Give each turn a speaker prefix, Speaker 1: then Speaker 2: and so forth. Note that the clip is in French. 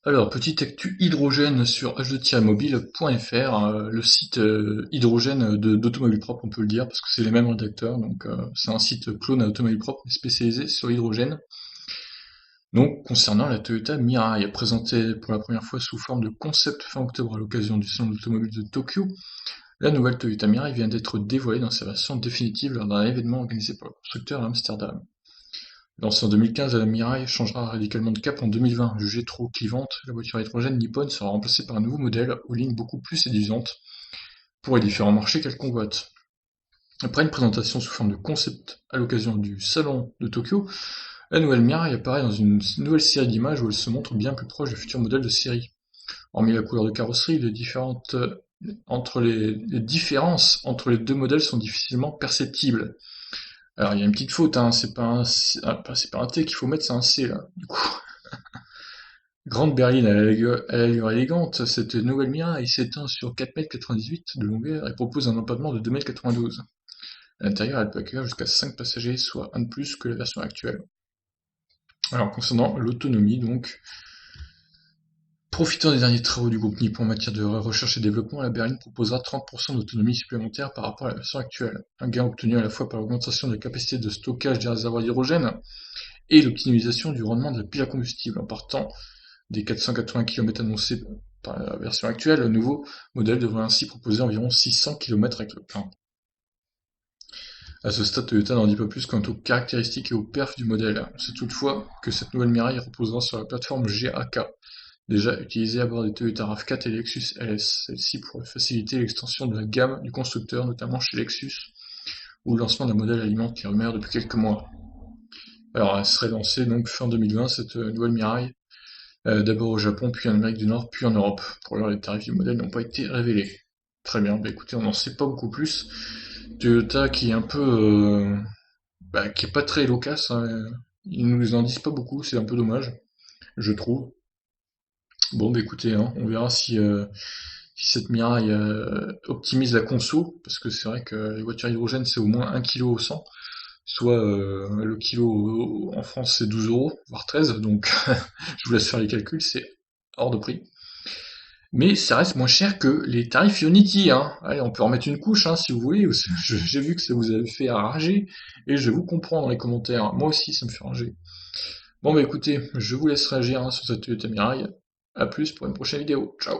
Speaker 1: Alors, petite actu hydrogène sur h2-mobile.fr, le site hydrogène d'Automobile Propre, on peut le dire, parce que c'est les mêmes rédacteurs, donc c'est un site clone à Automobile Propre spécialisé sur l'hydrogène. Donc, concernant la Toyota Mirai, présentée pour la première fois sous forme de concept fin octobre à l'occasion du salon de l'automobile de Tokyo, la nouvelle Toyota Mirai vient d'être dévoilée dans sa version définitive lors d'un événement organisé par le constructeur à Amsterdam. Lancée en 2015, la Mirai changera radicalement de cap en 2020. Jugée trop clivante, la voiture à hydrogène nippone sera remplacée par un nouveau modèle aux lignes beaucoup plus séduisantes pour les différents marchés qu'elle convoite. Après une présentation sous forme de concept à l'occasion du salon de Tokyo, la nouvelle Mirai apparaît dans une nouvelle série d'images où elle se montre bien plus proche des futurs modèles de série. Hormis la couleur de carrosserie, les différences entre les deux modèles sont difficilement perceptibles. Alors il y a une petite faute, hein, c'est pas un T qu'il faut mettre, c'est un C là. Du coup, grande berline à l'allure élégante, cette nouvelle Mirai s'étend sur 4,98 m de longueur et propose un empattement de 2,92 m. À l'intérieur, elle peut accueillir jusqu'à 5 passagers, soit un de plus que la version actuelle. Alors concernant l'autonomie, donc, profitant des derniers travaux du groupe Nippon en matière de recherche et développement, la berline proposera 30% d'autonomie supplémentaire par rapport à la version actuelle. Un gain obtenu à la fois par l'augmentation de la capacité de stockage des réservoirs d'hydrogène et l'optimisation du rendement de la pile à combustible. En partant des 480 km annoncés par la version actuelle, le nouveau modèle devrait ainsi proposer environ 600 km avec le plein. À ce stade, Toyota n'en dit pas plus quant aux caractéristiques et aux perfs du modèle. On sait toutefois que cette nouvelle Mirai reposera sur la plateforme GAK, déjà utilisée à bord des Toyota RAV4 et Lexus LS. Celle-ci pourrait faciliter l'extension de la gamme du constructeur, notamment chez Lexus, où le lancement d'un modèle alimente les rumeurs depuis quelques mois. Alors, elle serait lancée donc fin 2020, cette nouvelle Mirai, d'abord au Japon, puis en Amérique du Nord, puis en Europe. Pour l'heure, les tarifs du modèle n'ont pas été révélés. Très bien, bah écoutez, on n'en sait pas beaucoup plus. Toyota qui est un peu, qui est pas très loquace, hein. Ils nous en disent pas beaucoup, c'est un peu dommage, je trouve. Bon, bah écoutez, hein, on verra si cette Mirai optimise la conso, parce que c'est vrai que les voitures hydrogène c'est au moins 1 kg au 100, soit le kilo en France c'est 12 euros, voire 13, donc je vous laisse faire les calculs, c'est hors de prix. Mais ça reste moins cher que les tarifs Ionity, hein. Allez, on peut en mettre une couche, hein, si vous voulez. J'ai vu que ça vous avait fait rager, et je vous comprends dans les commentaires. Moi aussi, ça me fait rager. Bon, bah écoutez, je vous laisse réagir hein, sur cette Toyota Mirai. A plus pour une prochaine vidéo. Ciao.